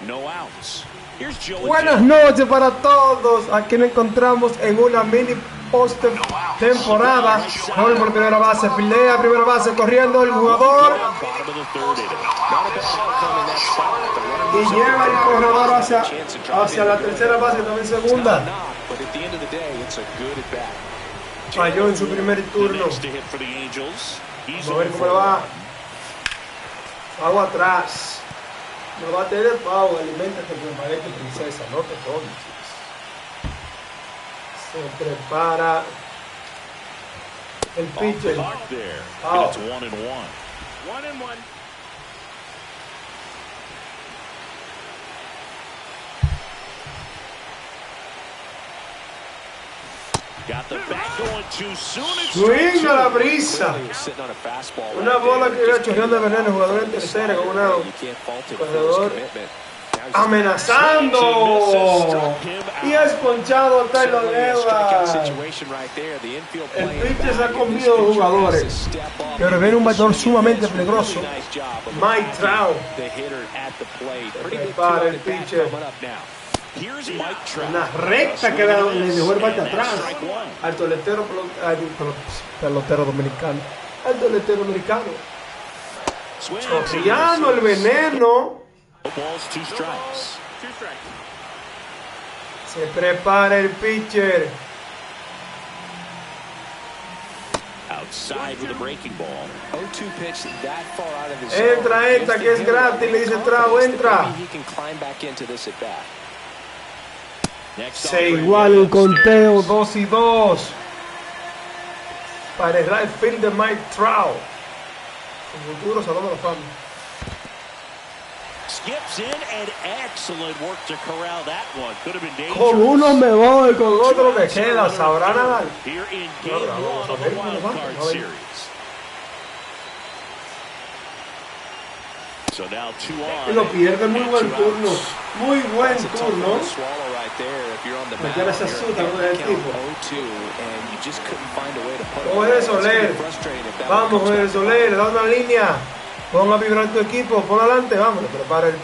No outs. Here's Joe. Buenas noches para todos. Aquí nos encontramos en una mini post-temporada. Gol por primera base, filea, primera base, corriendo el jugador. Y lleva el corredor hacia la tercera base, también segunda. Falló en su primer turno. Vamos a ver cómo le va. Agua atrás. No va a tener pavo, aliméntate con espagueti, princesa, no te tomes. Se prepara el pitcher. Pau. Swing a la brisa. Una bola que iba chorreando de veneno. Jugador en tercera con una corredor amenazando. Y es ponchado Taylor Evans. El pitcher se ha comido los jugadores. Pero viene un bateador sumamente peligroso. Mike Trout. Prepara el pitcher. Una recta que le dejó el bate atrás al toletero pelotero dominicano. Al toletero americano. Chorreando el veneno. Se prepara el pitcher. Entra esta que es gratis, le dice Trout, entra. Se iguala el conteo, 2-2 para el right field de Mike Trout. El futuro salón de la fama. Con uno me voy, con otro me queda. ¿Sabrá nadar? Y lo pierde, muy buen turno. Muy buen turno. Ya se asusta con el tipo. Jorge Soler. Vamos, Jorge Soler, da una línea. Pon a vibrar tu equipo, pon adelante, vamos. Prepara el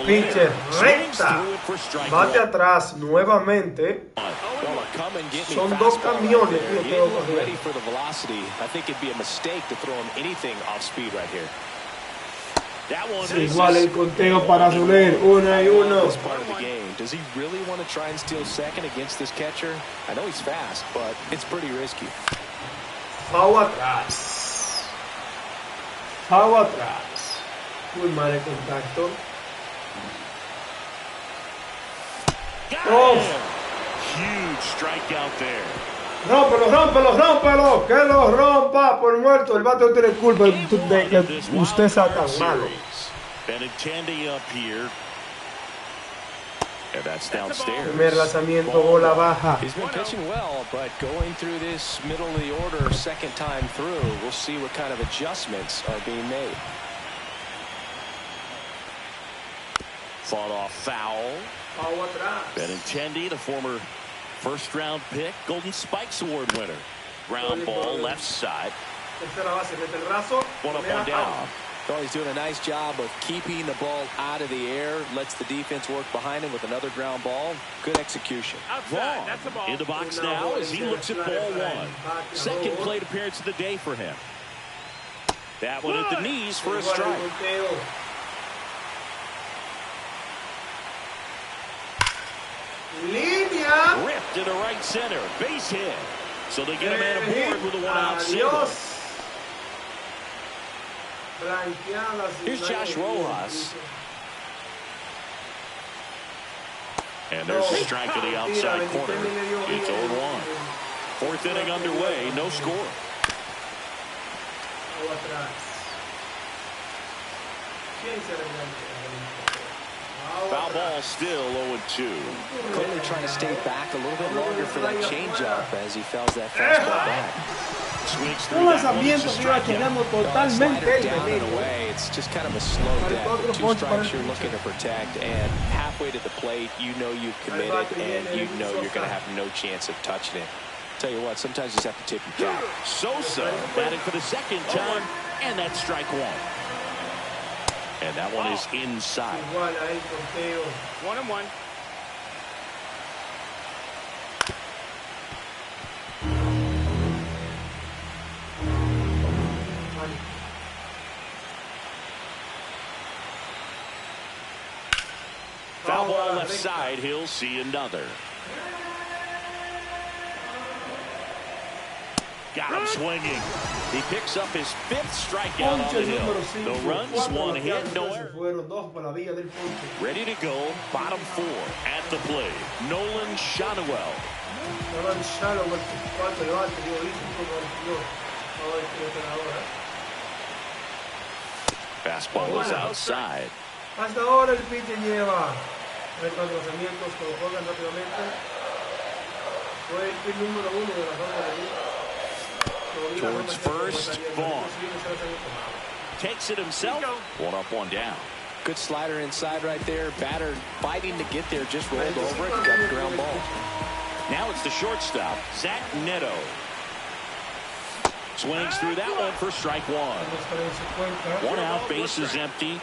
pitcher. Recta. Bate atrás nuevamente. Son dos camiones que yo tengo corriendo. Se iguala el conteo para Soler, 1-1. Does he really want to try and steal second against this catcher? I know he's fast, but it's pretty risky. Foul atrás. Foul atrás. Muy mal el contacto. Oh. Huge strikeout there. Rómpelo, que lo rompa por muerto. El bate no tiene culpa de que usted sea tan malo. Primer lanzamiento, bola baja. He's been pitching well, but going through this middle of the order second time through, we'll see what kind of adjustments are being made. Fought off foul. Benintendi, the former first-round pick, Golden Spikes Award winner. Ground ball, left side. One up, one down. Well, he's doing a nice job of keeping the ball out of the air, lets the defense work behind him with another ground ball. Good execution. Vaughn in the box now as he looks at ball one. Second plate appearance of the day for him. That one at the knees for a strike. Línea. Ripped into right center. Base hit. So they get a man aboard with a one-out single. Here's Josh Rojas. And there's a strike to the outside corner. It's 0-1. Fourth inning underway, no score. Foul ball still 0-2. Clearly trying to stay back a little bit longer for that changeup as he fouls that fastball back. Un lanzamiento que iba chorreando totalmente. It's just kind of a slow death. Two strikes you're looking to protect, and halfway to the plate, you know you've committed, and you know you're going to have no chance of touching it. Tell you what, sometimes you just have to tip your cap. Sosa batting for the second time, and that's strike one. And that one is inside. Igual ahí, conteo. 1-1. Foul ball left side. He'll see another. Got him swinging. He picks up his 5th strikeout on the hill. No runs, 1 hit, no error. Ready to go, bottom 4 at the plate. Nolan Shotwell. Fastball is outside. Hasta ahora el pitcher lleva 3 lanzamientos que lo juegan rápidamente. Fue el pit número 1 de la ronda de liga. Towards first, Vaughn. Takes it himself. 1 up, 1 down. Good slider inside right there. Batter fighting to get there. Just rolled over it. Got the ground ball. Now it's the shortstop, Zach Neto. Swings through that one for strike 1. 1 out, bases empty.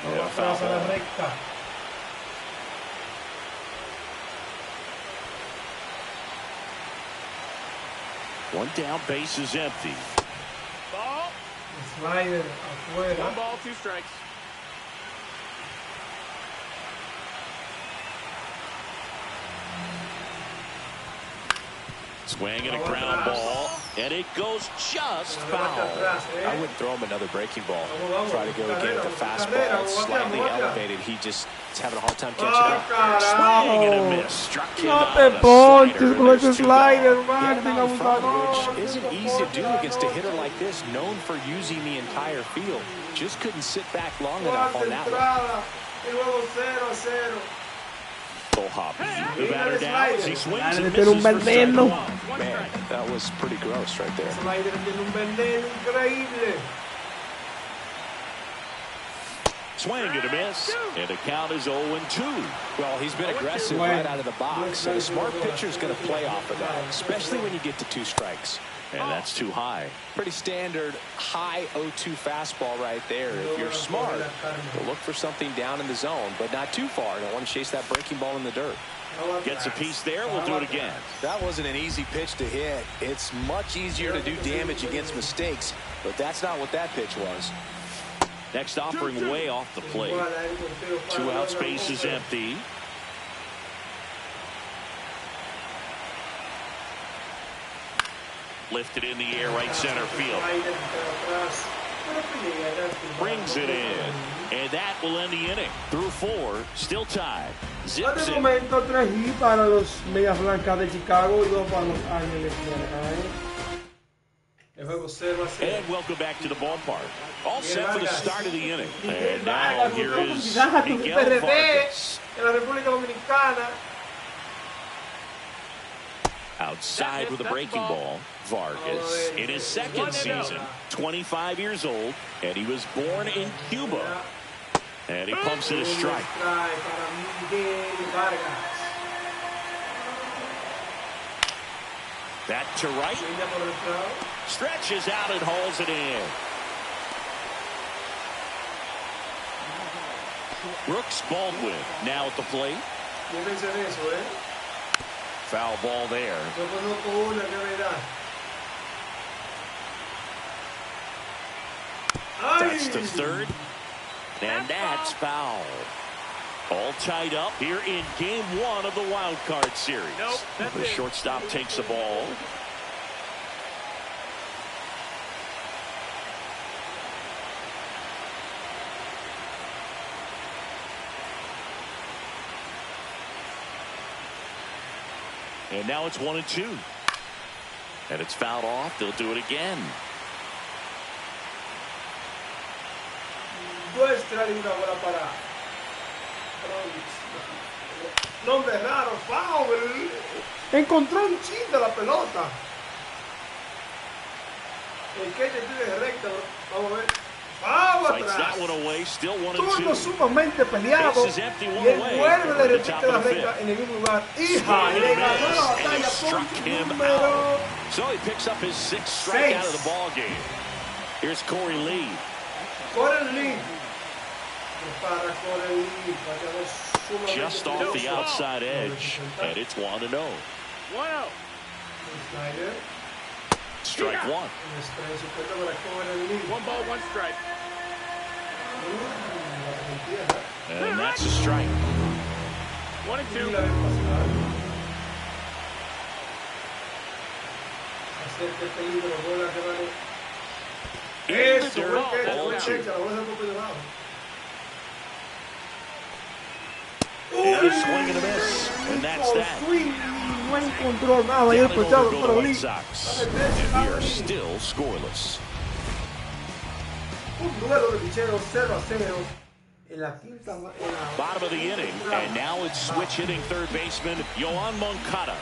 Yeah, foul ball. One down, base is empty. Ball. Slider afuera. 1 ball, 2 strikes. Swing and a ground ball, and it goes just foul. I wouldn't throw him another breaking ball. Try to go again with the fastball. It's slightly elevated. He just is having a hard time catching up. Swing and a miss. Struck him No out te on a ponches con ese slider. slider, Martin, abusador. Which isn't easy to do against a hitter like this, known for using the entire field. Just couldn't sit back long enough on that one. The batter down as he swings and Tiene un misses for strike veneno. 1. Man, that was pretty gross right there. Slider tiene un veneno increíble. Swing and a miss, and the count is 0-2. Well, he's been aggressive right out of the box, and a smart pitcher is going to play off of that, especially when you get to 2 strikes. And that's too high. Pretty standard high 0-2 fastball right there. If you're smart, you'll look for something down in the zone, but not too far. Don't want to chase that breaking ball in the dirt. Gets a piece there. We'll do it again. That wasn't an easy pitch to hit. It's much easier to do damage against mistakes, but that's not what that pitch was. Next offering way off the plate. 2 out, space is empty. Lifted in the air, right center field. Brings it in. And that will end the inning. Through 4, still tied. Zips De it. momento 3 hits para los Medias Blancas de Chicago y 2 para los Ángeles de Anaheim. El juego 0-0. And welcome back to the ballpark. All set for the start of the inning. And now here is Miguel Vargas. En la República Dominicana. Outside with a breaking ball. Vargas in his 2nd season, 25 years old, and he was born in Cuba. And he pumps it a strike. That to right. Stretches out and hauls it in. Brooks Baldwin now at the plate. Foul ball there. That's to 3rd. And that's foul. All tied up here in game 1 of the wild card series. The shortstop takes the ball. And now it's 1-2. And it's fouled off. They'll do it again. Nombre raro, foul. Encontró un chin de la pelota. El catcher tiene de recta, vamos a ver. Fights that one away, still 1-2. Turno sumamente peleado. Y él vuelve de repente la recta en el mismo lugar. Hija, le ganó la batalla con su número. So he picks up his 6th strikeout of the ball game. Here's Corey Lee. Corey Lee. Just off the outside edge, and it's 1-0. 1-0. Strike one. 1 ball, 1 strike. And that's a strike. 1-2. In the dirt, ball 2. And a swing and a miss, and that's that. No encontró nada y el pechado para Lee. And we are still scoreless. Un duelo de picheros 0-0 en la quinta. Bottom of the inning, and now it's switch hitting third baseman Yoan Moncada.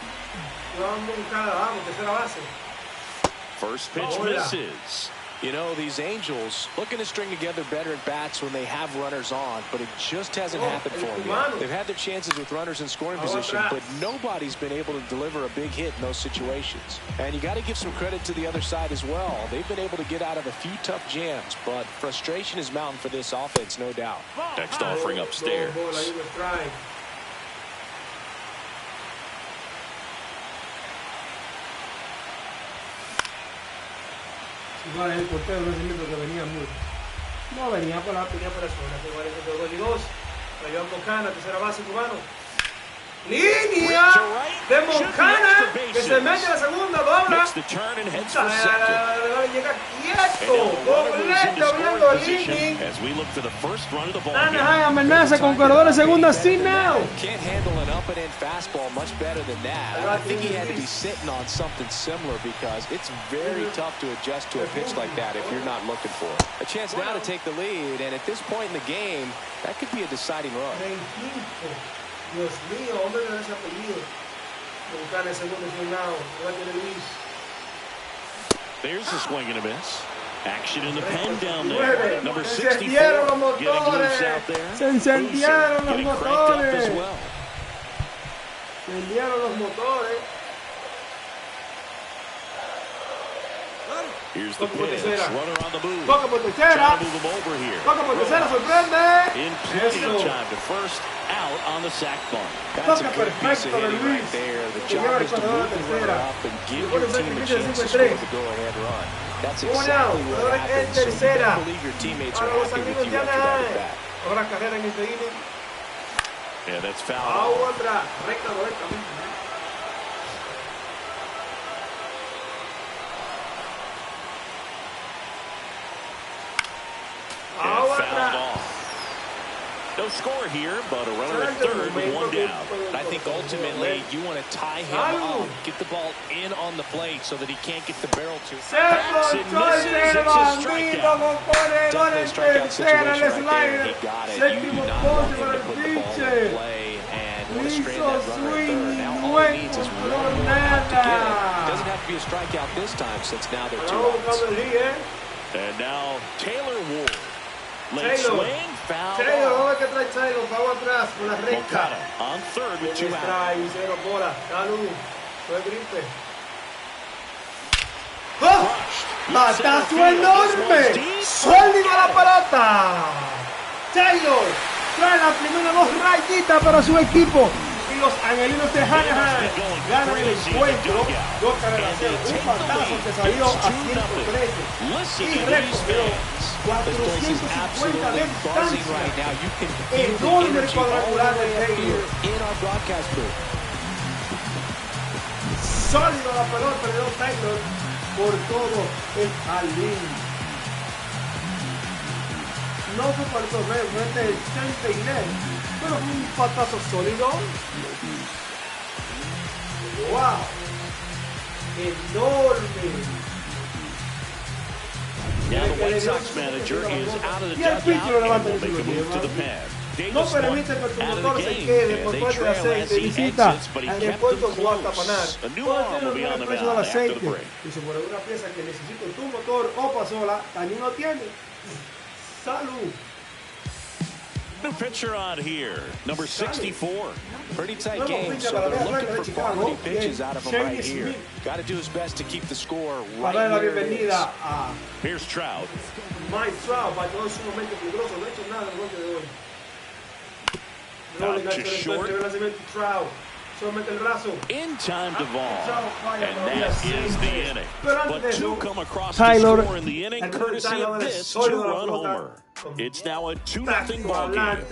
Tercera base. First pitch misses. You know, these Angels looking to string together better at bats when they have runners on, but it just hasn't happened for them yet. They've had their chances with runners in scoring position, but nobody's been able to deliver a big hit in those situations. And you got to give some credit to the other side as well. They've been able to get out of a few tough jams, but frustration is mounting for this offense, no doubt. Next offering upstairs. Igual el portero no es el mismo que venía mucho. No venía por la primera persona. Igual es el 2 y 2. Yoan Moncada, tercera base cubano. Línea de Moncada que se mete a la segunda, dobla. Llega quieto. Doblete hablando Lini. Anaheim amenaza con corredor de segunda sin now. Can't handle an up and in fastball much better than that. I think he had to be sitting on something similar because it's very tough to adjust to a pitch like that if you're not looking for it. A chance now to take the lead, and at this point in the game, that could be a deciding run. Dios mío, hombre, no es apellido. Moncada en segundo asignado. There's a swing and a miss. Action in the pen down there. Number 64 getting loose out there. Se encendieron los motores. Well. Se encendieron los motores. Here's the pitch. Runner on the move. Toca por tercera. Trying to move him over here. Toca por tercera, sorprende. In plenty of time to first, out on the sack bunt. That's a good piece of hitting right there. The job is to move the runner up and give your team a chance to score the go-ahead run. That's exactly what happened. So you better believe your teammates are happy with you after that at bat. Ahora carrera en este inning. Yeah, that's foul. Otra recta directamente. No score here, but a runner at third with 1 down. I think ultimately you want to tie him up, get the ball in on the plate so that he can't get the barrel to. Backs and misses. It's a strikeout. Definitely a strikeout situation right there. He got it. You do not want him to put the ball in play and want to strand that runner at third. Now all he needs is 1 more out to get it. Doesn't have to be a strikeout this time since now they're 2 outs. And now Taylor Ward. Late swing, foul. Taylor, vamos a ver qué trae Taylor, vamos atrás con la recta. Moncada on third with 2 outs. Cero bola, salud, fue gripe. ¡Oh! ¡Batazo enorme! ¡Sólido la pelota! Taylor trae la primera 2 rayitas para su equipo. Y los angelinos de Anaheim ganan el encuentro. 2 carreras, un batazo que salió a 113 y recorrió 450 de distancia. Enorme cuadrangular de Taylor. Sólido la pelota de Taylor por todo el jardín. No fue para el torneo, no es del Centre Inés, pero fue un patazo sólido. ¡Wow! ¡Enorme! Now the White Sox manager is out of the dugout and will make a move to the pen. No permite que el motor se quede por parte del aceite. Visita al repuesto Guatapanar. Todo tiene un precio del aceite. Y si por alguna pieza que necesite tu motor o pasola, también lo tiene. Salud. New pitcher on here, number 64. Pretty tight game, so they're looking for quality pitches out of him right here. Got to do his best to keep the score right where it is. Here's Trout. Mike Trout, bateador sumamente peligroso, no ha hecho nada en el golpe de hoy. Out to short. Trout. In time to Vaughn, and that is the inning. But two come across Taylor, the score in the inning, courtesy of this two-run homer. It's now a 2-0 ball game.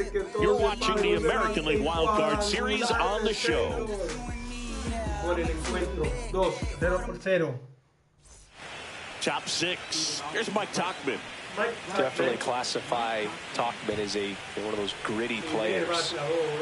You're watching the American League Wild Card Series on the show. Top six. Here's Mike Tauchman. Definitely classify Tauchman as one of those gritty players.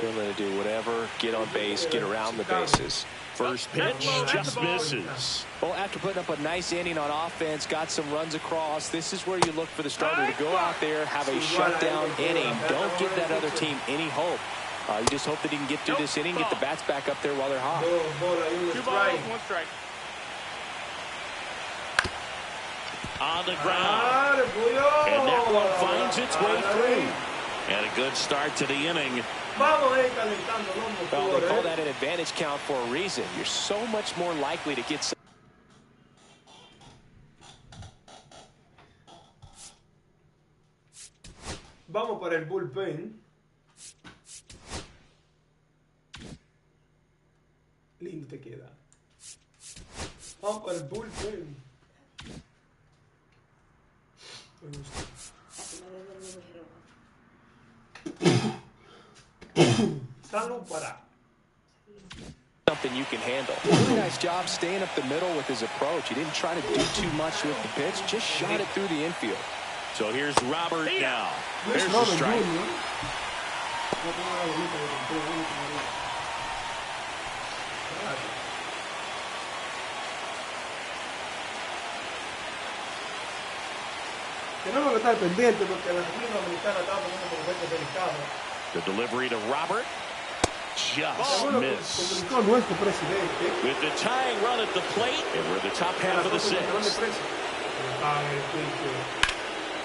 Willing to do whatever, get on base, get around the bases. First pitch just misses. Well, after putting up a nice inning on offense, got some runs across, this is where you look for the starter to go out there, have a shutdown inning. Don't give that other team any hope. You just hope that he can get through this inning, get the bats back up there while they're hot. 2 balls, 1 strike. On the ground, and that one finds its way through. And a good start to the inning. Well, they call that an advantage count for a reason. You're so much more likely to get some. Vamos para el bullpen. Lindo te queda. Vamos para el bullpen. Something you can handle. Really nice job staying up the middle with his approach. He didn't try to do too much with the pitch, just shot it through the infield. So here's Robert now. There's the strike. Tenemos que estar pendientes porque la República Dominicana está poniendo por momentos delicados. The delivery to Robert. Just missed. With the tying run at the plate, and we're the top half of the sixth.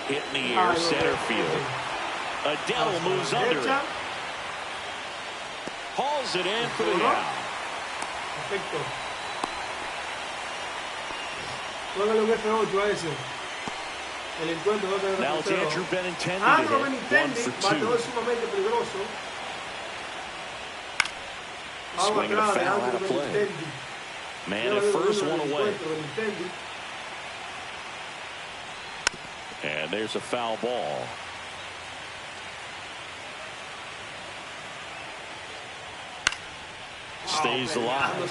Hit in the air, center field. Adele moves under it. Hauls it in for the out. Now it's Andrew Benintendi to hit 1 for 2. Swinging a foul out of play. Man at first, one away. And there's a foul ball. Stays alive.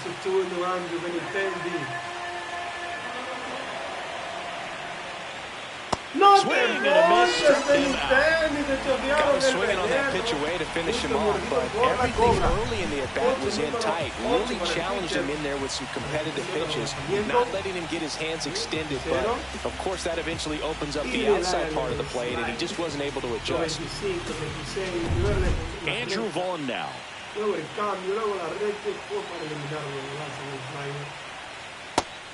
Swing and a miss. Got him swinging on that pitch away to finish him off, but everything early in the at-bat was in tight. Really challenged him in there with some competitive pitches, not letting him get his hands extended, but of course that eventually opens up the outside part of the plate, and he just wasn't able to adjust. Andrew Vaughn now.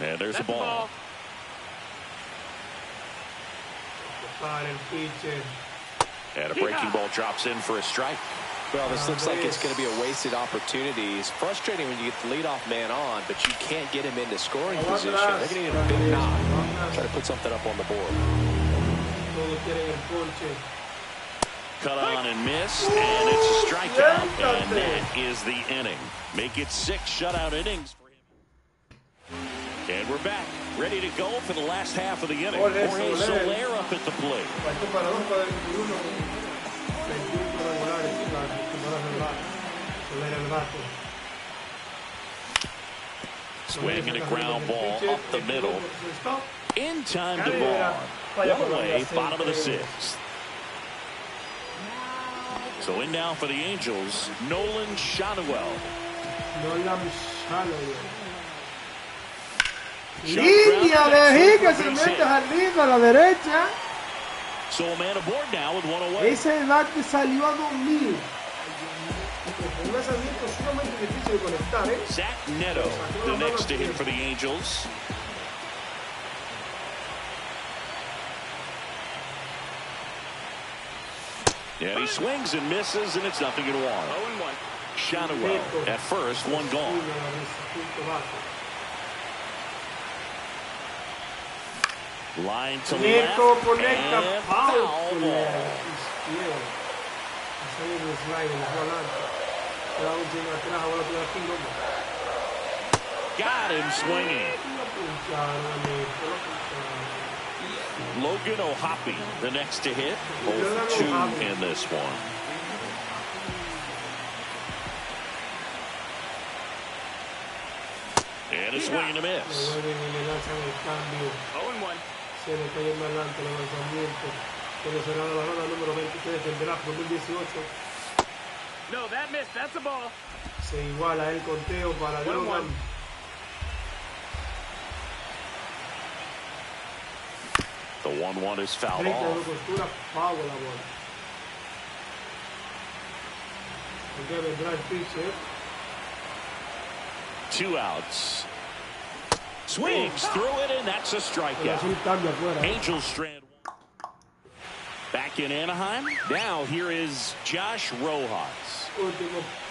And there's the ball. And a breaking ball drops in for a strike. Well, this looks like it's going to be a wasted opportunity. It's frustrating when you get the leadoff man on, but you can't get him into scoring position. They're going to need a big knock. Try to put something up on the board. Cut on and missed, and it's a strikeout, and that is the inning. Make it 6 shutout innings for him. And we're back, ready to go for the last half of the inning. Jorge Soler up at the plate. Swinging a ground ball up the middle. In time to Vaughn. One away, bottom of the 6th. So in now for the Angels, Nolan Shotwell. Línea de hit que se mete arriba a la derecha. So a man aboard now with one away. Ese bate salió a 2000. Un lanzamiento sumamente difícil de conectar, ¿eh? Zach Neto, the next to hit for the Angels. And he swings and misses, and it's 0-1. 0-1. Shadowell at first, one gone. Line to left, and foul ball. Got him swinging. Logan O'Hoppe, the next to hit. 0-2 in this one. And a swing and a miss. 0-1. Se le está yendo adelante el lanzamiento. Pero será la ronda número 23 del draft 2018. No, that missed. That's a ball. Se iguala el conteo para Logan. The 1-1 is fouled off. Two outs. Swings through it, and that's a strikeout. Angels strand. Back in Anaheim. Now here is Josh Rojas.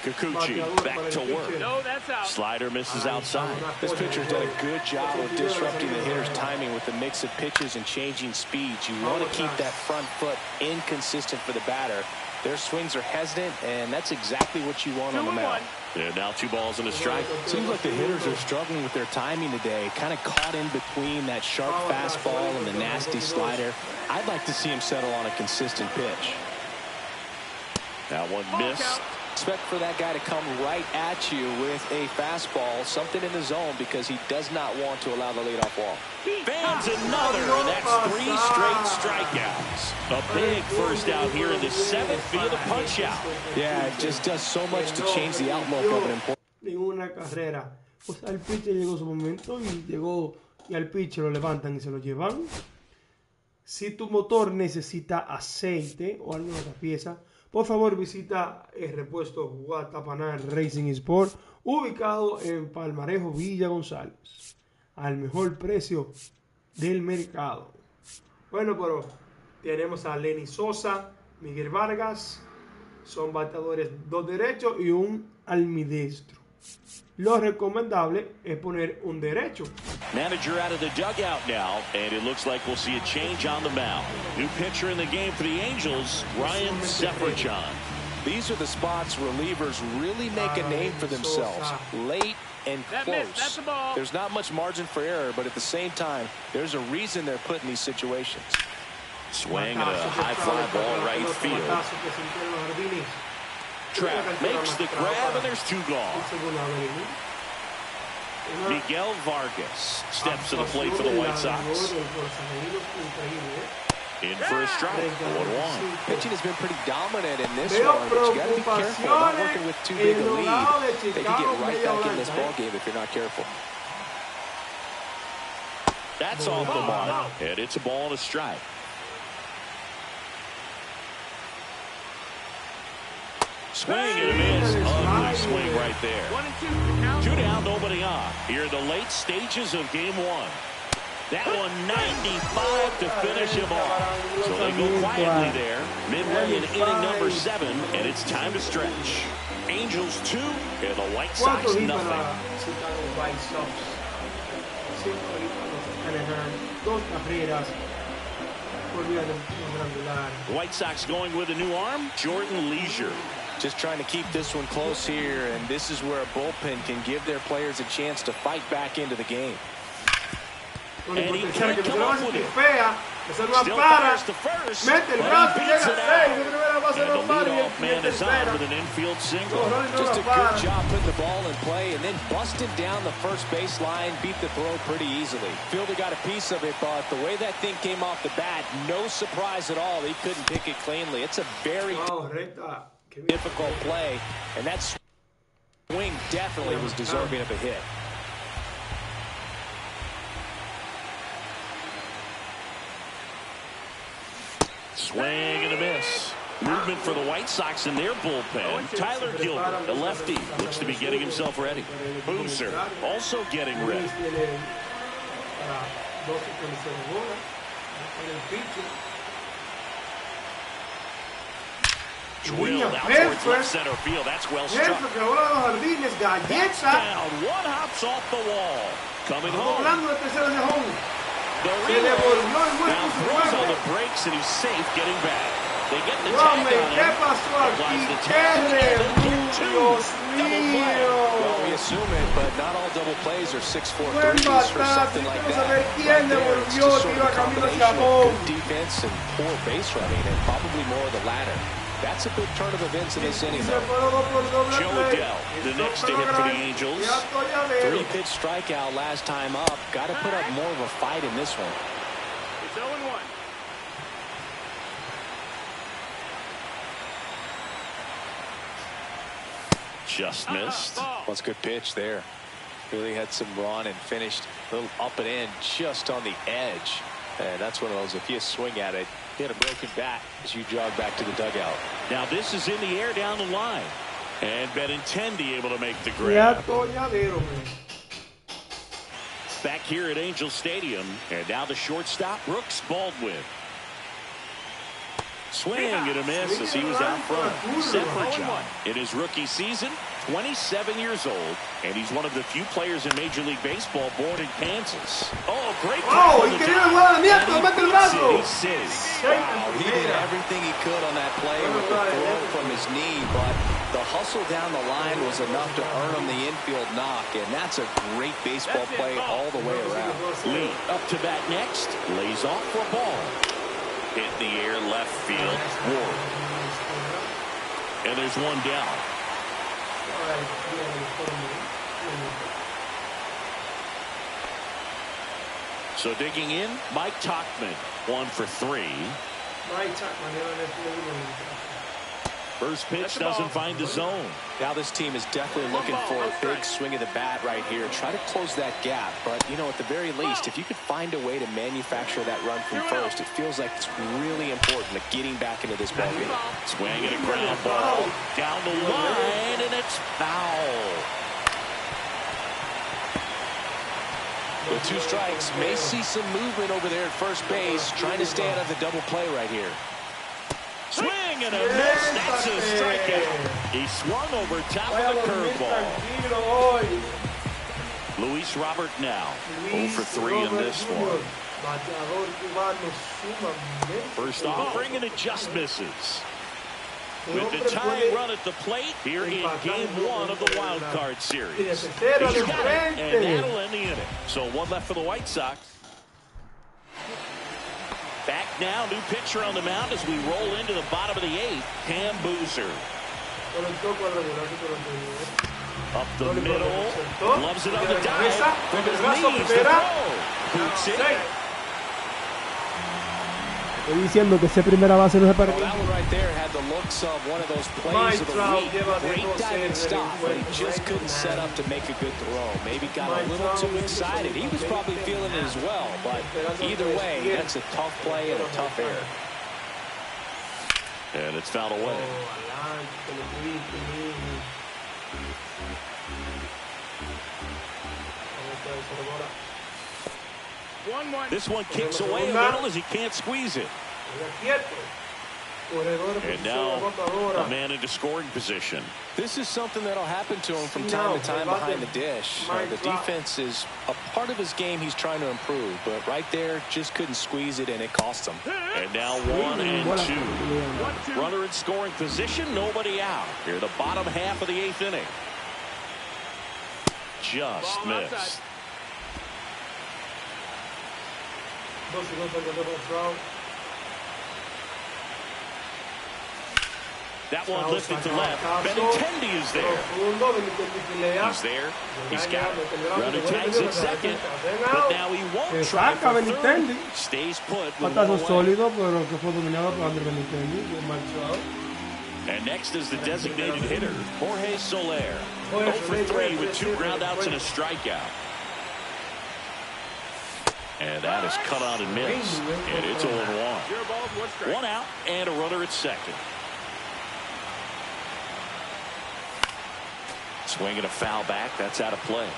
Kikuchi back to work. No, that's out. Slider misses outside. This pitcher's done a good job of disrupting the hitter's timing with the mix of pitches and changing speeds. You want to keep that front foot inconsistent for the batter. Their swings are hesitant, and that's exactly what you want on the mound. Yeah, now 2 balls and a strike. Seems like the hitters are struggling with their timing today, kind of caught in between that sharp fastball and the nasty slider. I'd like to see him settle on a consistent pitch. That one missed. Expect for that guy to come right at you with a fastball, something in the zone, because he does not want to allow the leadoff walk. Fans another, and that's 3 straight strikeouts. A big first out here in the 7th via the punch out. Yeah, it just does so much to change the outlook of an important. Ninguna carrera. Pues al pitcher llegó su momento y llegó y al pitcher lo levantan y se lo llevan. Si tu motor necesita aceite o alguna otra pieza, por favor visita el repuesto Guatapanal Racing Sport, ubicado en Palmarejo, Villa González, al mejor precio del mercado. Bueno, pero tenemos a Lenny Sosa, Miguel Vargas, son bateadores 2 derechos y un almidestro. Lo recomendable es poner un derecho. Manager out of the dugout now, and it looks like we'll see a change on the mound. New pitcher in the game for the Angels, Ryan Seferichon. These are the spots relievers really make a name for themselves. Late and close. There's not much margin for error, but at the same time, there's a reason they're put in these situations. Swing and a high fly ball right field. Trapp makes the grab, and there's 2 gone. Miguel Vargas steps to the plate for the White Sox. In for a strike, 1-1. Pitching has been pretty dominant in this one, but you got to be careful. Not working with too big a lead. They can get right back in this ball game if you're not careful. That's off the mark, and it's a ball and a strike. Swing and a miss. Ugly swing right there. 2 down, nobody on. Here are the late stages of game 1. That one 95 to finish him off. So they go quietly there. Midway in inning number 7, and it's time to stretch. Angels 2 and the White Sox nothing. The White Sox going with a new arm, Jordan Leisure. Just trying to keep this one close here, and this is where a bullpen can give their players a chance to fight back into the game. And he can't come up with it. Still fires to first, but he beats it out. And the leadoff man is on with an infield single. Just a good job putting the ball in play and then busted down the first base line, beat the throw pretty easily. Fielder got a piece of it, but the way that thing came off the bat, no surprise at all. He couldn't pick it cleanly. It's a very difficult play, and that swing definitely was deserving of a hit. Swing and a miss. Movement for the White Sox in their bullpen. Tyler Gilbert, the lefty, looks to be getting himself ready. Boozer also getting ready. drilled out towards left center field. That's well struck. That's down. One hops off the wall. Coming home. The reload. Now throws on the brakes and he's safe getting back. They get the tag on him. Applies the tag and then get two. Double play. Well, we assume it, but not all double plays are 6-4 threes or something like that. Right there, it's just sort of a combination of good defense and poor base running, and probably more of the latter. That's a big turn of events in this inning, though. Joe Adell, the next to hit for the Angels. 3-pitch strikeout last time up. Got to put up more of a fight in this one. It's 0-1. Just missed. Well, it's a good pitch there. Really had some run and finished a little up and in just on the edge. And that's one of those, if you swing at it, hit a broken bat as you jog back to the dugout. Now this is in the air down the line. And Benintendi able to make the grab. Back here at Angel Stadium. And now the shortstop, Brooks Baldwin. Swing and a miss as he was out front. Severjohn in his rookie season, 27 years old, and he's one of the few players in Major League Baseball born in Kansas. Oh, great play! He did everything he could on that play with the throw from his knee, but the hustle down the line was enough to earn him the infield knock, and that's a great baseball play all the way around. Lee up to bat next, lays off for a ball. Hit the air left field. Ward. And there's one down. So digging in, Mike Tauchman, 1 for 3. First pitch doesn't find the zone. Now this team is definitely looking for a big swing of the bat right here. Try to close that gap. But, you know, at the very least, if you could find a way to manufacture that run from first, it feels like it's really important to getting back into this ballgame. Swing and a ground ball down the line, and it's foul. With 2 strikes, may see some movement over there at first base, trying to stay out of the double play right here. Swing and a miss. That's a strikeout. He swung over top of the curveball. Luis Robert now 0 for 3 in this one. First offering and it just misses. With the tying run at the plate here in Game 1 of the Wild Card Series. He's got it, and that'll end the inning. So 1 left for the White Sox. Back now, new pitcher on the mound as we roll into the bottom of the 8th. Cam Boozer. Up the middle. Loves it on the dive. From his knees, the throw. Boots it. Estoy diciendo que ese primera base no se permite. That one right there had the looks of one of those plays of the week. Great diving stop, but he just couldn't set up to make a good throw. Maybe got a little too excited. He was probably feeling it as well, but either way, that's a tough play and a tough error. And it's fouled away. This one kicks away a little as he can't squeeze it. And now a man into scoring position. This is something that'll happen to him from time to time behind the dish. The defense is a part of his game he's trying to improve, but right there just couldn't squeeze it and it cost him. And now 1 and 2. Runner in scoring position, nobody out. Here the bottom half of the 8th inning. Just missed. That one lifted to left. Benintendi is there. He's there. He's got it. Runner tags at second. But now he won't try for third. Stays put. And next is the designated hitter, Jorge Soler. 0 for 3 with 2 groundouts and a strikeout. And that is cut on and missed. And it's 0-1. 1 out and a runner at second. Swing and a foul back. That's out of play.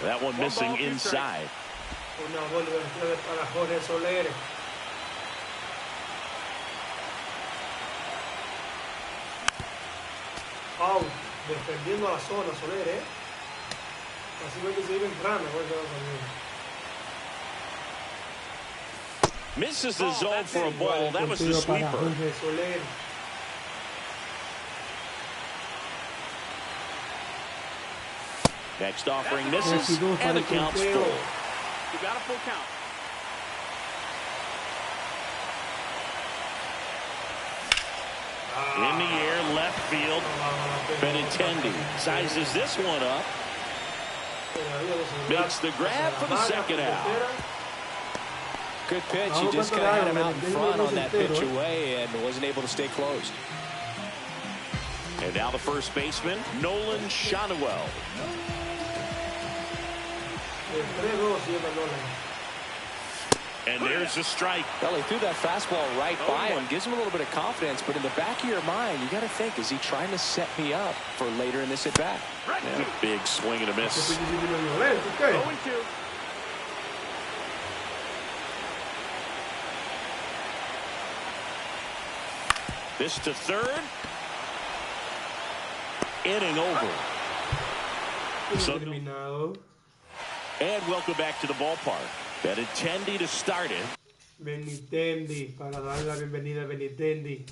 That one missing inside. Una bola para Jorge Soler. Out, defendiendo la zona Soler, Así que se iba entrando, misses the zone for a ball. That was the sweeper. Jorge Soler. Next offering misses, and the count's full. You got a full count. In the air, left field. Benintendi sizes this one up. Makes the grab for the second out. Good pitch. He just kind of had him out in front on that pitch away and wasn't able to stay closed. And now the first baseman, Nolan Shanuel. And there's a strike. Well, he threw that fastball right by him. Gives him a little bit of confidence, but in the back of your mind, you got to think, is he trying to set me up for later in this at-bat? Yeah, big swing and a miss. 0-2. This to third. Inning over. And welcome back to the ballpark. Benintendi to start it. Benintendi, para dar la bienvenida a Benintendi.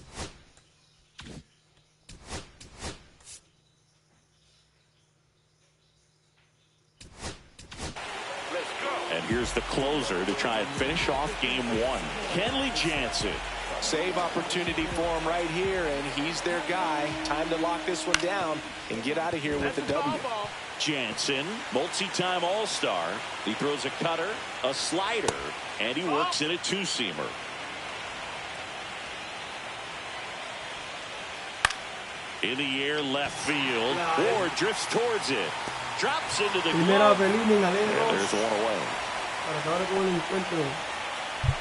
And here's the closer to try and finish off game one, Kenley Jansen. Save opportunity for him right here, and he's their guy. Time to lock this one down and get out of here with the W. Jansen, multi-time All-Star. He throws a cutter, a slider, and he works in a two-seamer. In the air, left field. Ward drifts towards it. Drops into the glove. And there's one away.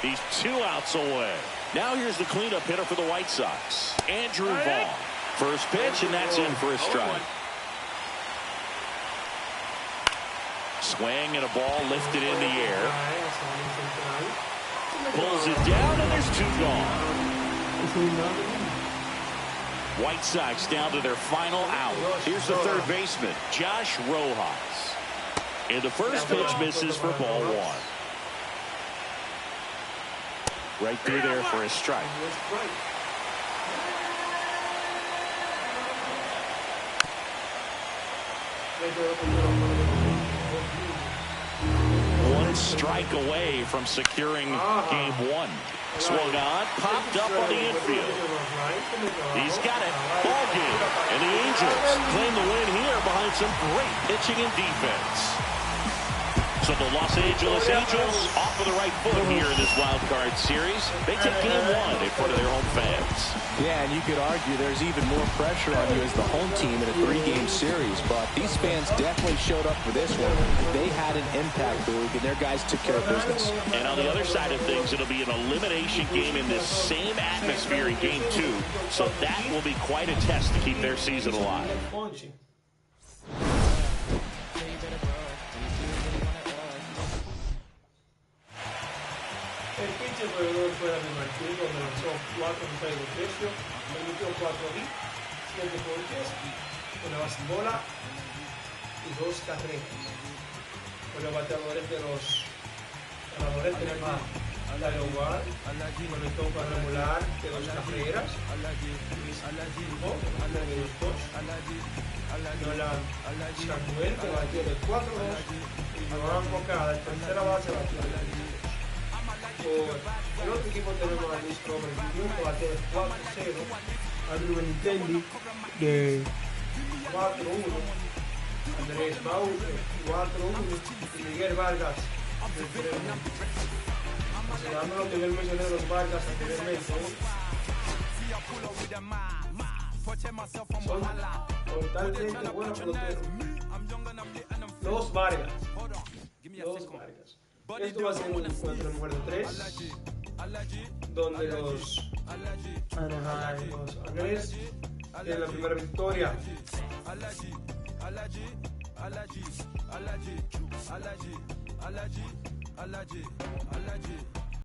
He's 2 outs away. Now here's the cleanup hitter for the White Sox, Andrew Vaughn. First pitch, and that's in for a strike. Swing and a ball lifted in the air. Pulls it down, and there's 2 gone. White Sox down to their final out. Here's the third baseman, Josh Rojas. And the first pitch misses for ball 1. Right through there for a strike. One strike away from securing game 1. Swung on, popped up on the infield. He's got it. Ball game. And the Angels claim the win here behind some great pitching and defense. So the Los Angeles Angels off of the right foot here in this wild card series. They take game 1 in front of their home fans. Yeah, and you could argue there's even more pressure on you as the home team in a 3-game series, but these fans definitely showed up for this one. They had an impact, Boog, and their guys took care of business. And on the other side of things, it'll be an elimination game in this same atmosphere in game 2, so that will be quite a test to keep their season alive. El pitcher corredor fue Daniel Martín, donde lanzó 4 entradas de precio, permitió 4 hits, 7 ponches, una base en bola y 2 carreras. Con los bateadores de los ganadores tenemos a Tyler Ward, conectó un cuadrangular de 2 carreras, Luis Alajimbo, de 2-2, Nolan Shanuel, que batió de 4-2, y Joan Bocada, de tercera base, batió de 2. Por el otro equipo tenemos a Luis Gómez, que bate de 4-0, Andrew Benintendi de 4-1, Andrés Bau de 4-1 y Miguel Vargas de 3-1. Considerando lo que yo mencioné de los Vargas anteriormente, son totalmente buenos peloteros. Los Vargas. Esto va a ser un encuentro número 3, donde los Andrés tienen la primera victoria. Alleged.